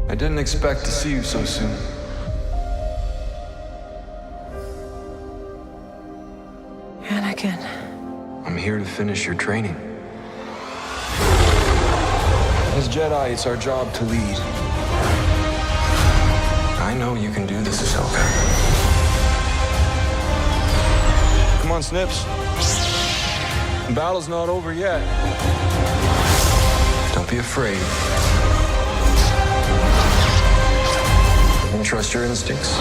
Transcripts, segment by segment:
I didn't expect to see you so soon. Anakin. I'm here to finish your training. As Jedi, it's our job to lead. I know you can do this, Ahsoka. Come on, Snips. The battle's not over yet. Don't be afraid. And trust your instincts.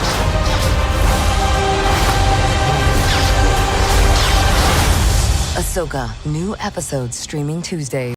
Ahsoka, new episodes streaming Tuesday.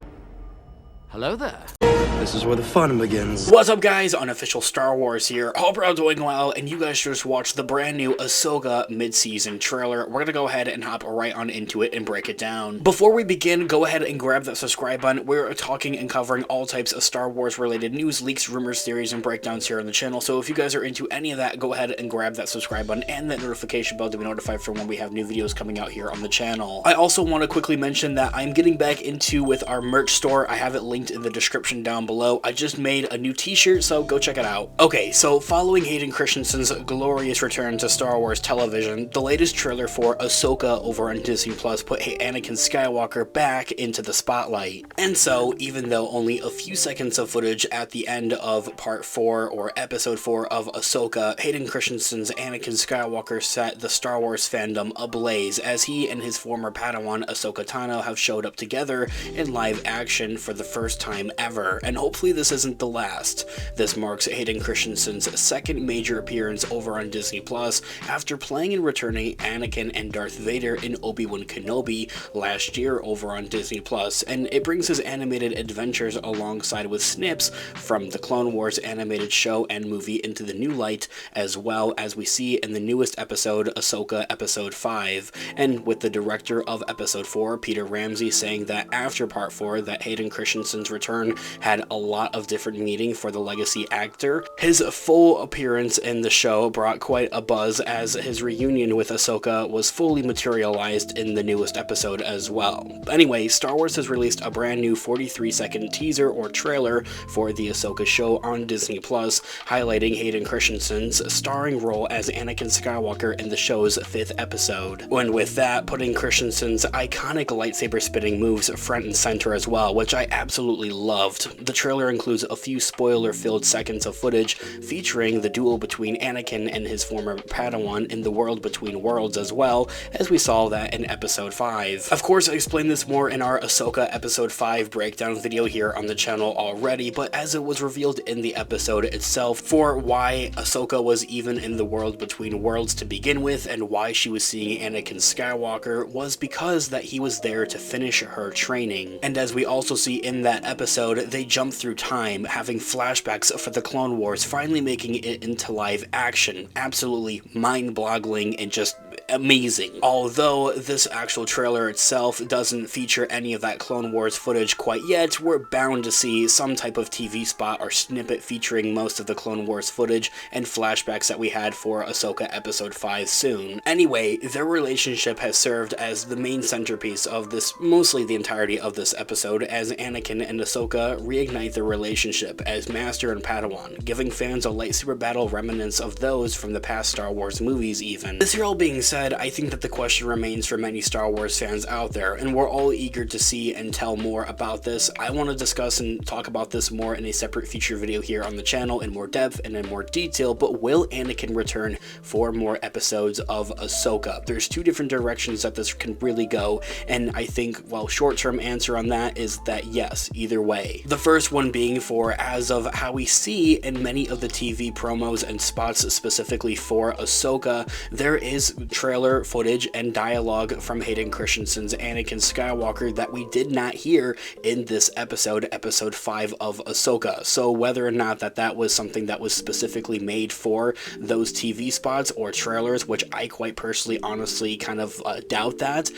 Hello there. This is where the fun begins. What's up, guys? Unofficial Star Wars here. Hope you're all doing well, and you guys just watched the brand new Ahsoka mid-season trailer. We're gonna go ahead and hop right on into it and break it down. Before we begin, go ahead and grab that subscribe button. We're talking and covering all types of Star Wars related news, leaks, rumors, theories, and breakdowns here on the channel. So if you guys are into any of that, go ahead and grab that subscribe button and that notification bell to be notified for when we have new videos coming out here on the channel. I also want to quickly mention that I'm getting back into with our merch store. I have it linked in the description down below. I just made a new t-shirt, so go check it out. Okay, so following Hayden Christensen's glorious return to Star Wars television, the latest trailer for Ahsoka over on Disney Plus put Anakin Skywalker back into the spotlight. And so, even though only a few seconds of footage at the end of part 4 or episode 4 of Ahsoka, Hayden Christensen's Anakin Skywalker set the Star Wars fandom ablaze as he and his former Padawan Ahsoka Tano have showed up together in live action for the first time ever, and hopefully this isn't the last. This marks Hayden Christensen's second major appearance over on Disney Plus after playing and returning Anakin and Darth Vader in Obi-Wan Kenobi last year over on Disney Plus, and it brings his animated adventures alongside with snips from the Clone Wars animated show and movie into the new light, as well as we see in the newest episode, Ahsoka Episode 5, and with the director of Episode 4, Peter Ramsey, saying that after Part 4 that Hayden Christensen's return had a lot of different meaning for the legacy actor. His full appearance in the show brought quite a buzz as his reunion with Ahsoka was fully materialized in the newest episode as well. Anyway, Star Wars has released a brand new 43-second teaser or trailer for the Ahsoka show on Disney Plus, highlighting Hayden Christensen's starring role as Anakin Skywalker in the show's 5th episode. And with that, putting Christensen's iconic lightsaber spitting moves front and center as well, which I absolutely loved. The trailer includes a few spoiler-filled seconds of footage featuring the duel between Anakin and his former Padawan in the World Between Worlds, as well as we saw that in Episode 5. Of course, I explained this more in our Ahsoka Episode 5 breakdown video here on the channel already, but as it was revealed in the episode itself for why Ahsoka was even in the World Between Worlds to begin with and why she was seeing Anakin Skywalker was because that he was there to finish her training. And as we also see in that episode, they jump through time, having flashbacks for the Clone Wars, finally making it into live action. Absolutely mind-boggling and just amazing. Although this actual trailer itself doesn't feature any of that Clone Wars footage quite yet, we're bound to see some type of TV spot or snippet featuring most of the Clone Wars footage and flashbacks that we had for Ahsoka Episode 5 soon. Anyway, their relationship has served as the main centerpiece of this, mostly the entirety of this episode, as Anakin and Ahsoka reignite their relationship as Master and Padawan, giving fans a lightsaber battle remnants of those from the past Star Wars movies even. This here all being said, I think that the question remains for many Star Wars fans out there, and we're all eager to see and tell more about this. I want to discuss and talk about this more in a separate feature video here on the channel in more depth and in more detail, but will Anakin return for more episodes of Ahsoka? There's two different directions that this can really go, and I think, well, short-term answer on that is that yes, either way. The first one being for as of how we see in many of the TV promos and spots specifically for Ahsoka, there is trailer footage and dialogue from Hayden Christensen's Anakin Skywalker that we did not hear in this episode, Episode 5 of Ahsoka. So whether or not that was something that was specifically made for those TV spots or trailers, which I quite personally honestly kind of doubt that,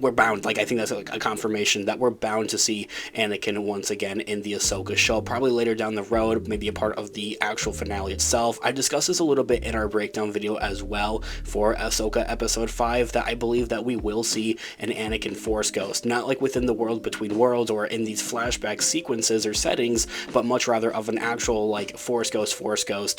we're bound, like I think that's a confirmation that we're bound to see Anakin once again in the Ahsoka show, probably later down the road, maybe a part of the actual finale itself. I discussed this a little bit in our breakdown video as well for Ahsoka episode 5, that I believe that we will see an Anakin Force Ghost, not like within the world between worlds or in these flashback sequences or settings, but much rather of an actual like Force Ghost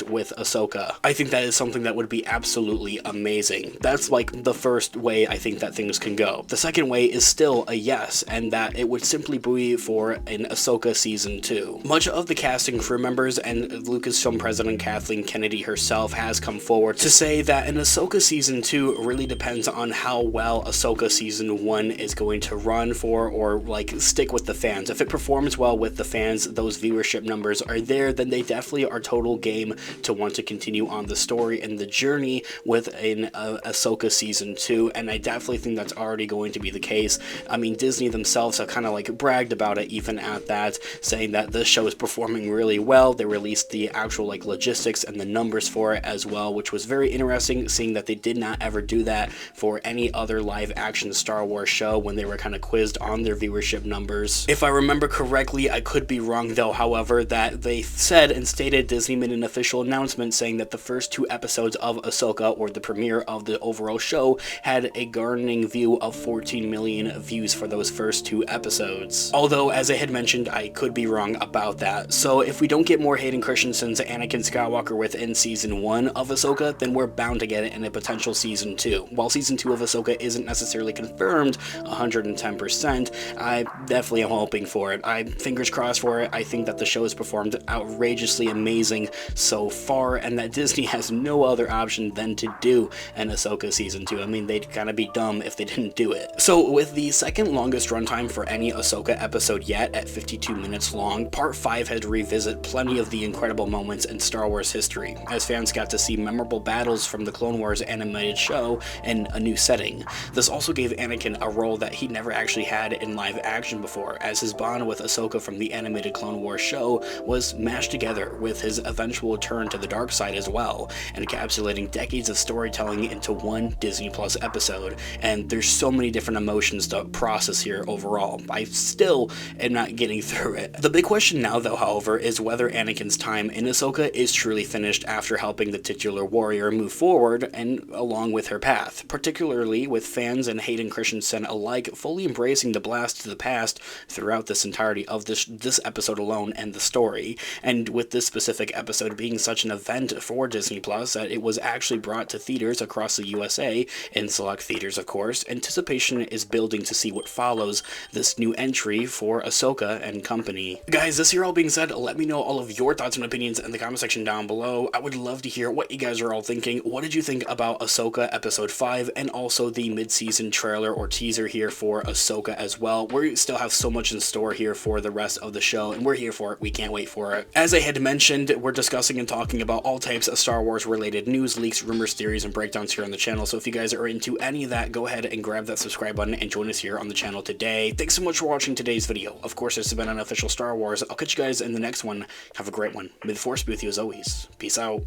with Ahsoka. I think that is something that would be absolutely amazing. That's like the first way I think that things can go. The second way is still a yes, and that it would simply be for an Ahsoka season 2. Much of the cast and crew members and Lucasfilm president Kathleen Kennedy herself has come forward to say that an Ahsoka season 2 really depends on how well Ahsoka season 1 is going to run for, or like stick with the fans. If it performs well with the fans, those viewership numbers are there, then they definitely are total game to want to continue on the story and the journey with an Ahsoka season 2, and I definitely think that's already going to be the case. I mean, Disney themselves have kind of like bragged about it even at that, saying that this show is performing really well. They released the actual like logistics and the numbers for it as well, which was very interesting, seeing that they did not ever do that for any other live action Star Wars show when they were kind of quizzed on their viewership numbers. If I remember correctly, I could be wrong though, however, that they said and stated, Disney made an official announcement saying that the first 2 episodes of Ahsoka, or the premiere of the overall show, had a garnering view of 14 million views for those first 2 episodes. Although, as I had mentioned, I could be wrong about that. So if we don't get more Hayden Christensen's Anakin Skywalker within season 1 of Ahsoka, then we're bound to get it in a potential season 2. While season 2 of Ahsoka isn't necessarily confirmed 110%, I definitely am hoping for it. I'm fingers crossed for it. I think that the show has performed outrageously amazing so far, and that Disney has no other option than to do an Ahsoka season 2. I mean, they'd kind of be dumb if they didn't do it. So with the second longest runtime for any Ahsoka episode yet at 52 minutes long, part 5 had to revisit plenty of the incredible moments in Star Wars history, as fans got to see memorable battles from the Clone Wars animated show in a new setting. This also gave Anakin a role that he never actually had in live action before, as his bond with Ahsoka from the animated Clone Wars show was mashed together with his eventual turn to the dark side as well, encapsulating decades of storytelling into one Disney Plus episode. And there's so many different emotions to process here overall. I still am not getting through it. The big question now though, however, is whether Anakin's time in Ahsoka is truly finished after helping the titular warrior move forward and along with her path, particularly with fans and Hayden Christensen alike fully embracing the blast to the past throughout this entirety of this episode alone and the story. And with this specific episode being such an event for Disney Plus that it was actually brought to theaters across the USA, in select theaters of course, anticipation is building to see what follows this new entry for Ahsoka and company. Guys, this here all being said, let me know all of your thoughts and opinions in the comment section down below. I would love to hear what you guys are all thinking. What did you think about Ahsoka episode 5 and also the mid-season trailer or teaser here for Ahsoka as well? We still have so much in store here for the rest of the show, and we're here for it. We can't wait for it. As I had mentioned, we're discussing and talking about all types of Star Wars related news, leaks, rumors, theories, and breakdowns here on the channel. So if you guys are into any of that, go ahead and grab that subscribe button and join us here on the channel today. Thanks so much for watching today's video. Of course, this has been Unofficial Star Wars. I'll catch you guys in the next one. Have a great one. May the Force be with you as always. Peace out.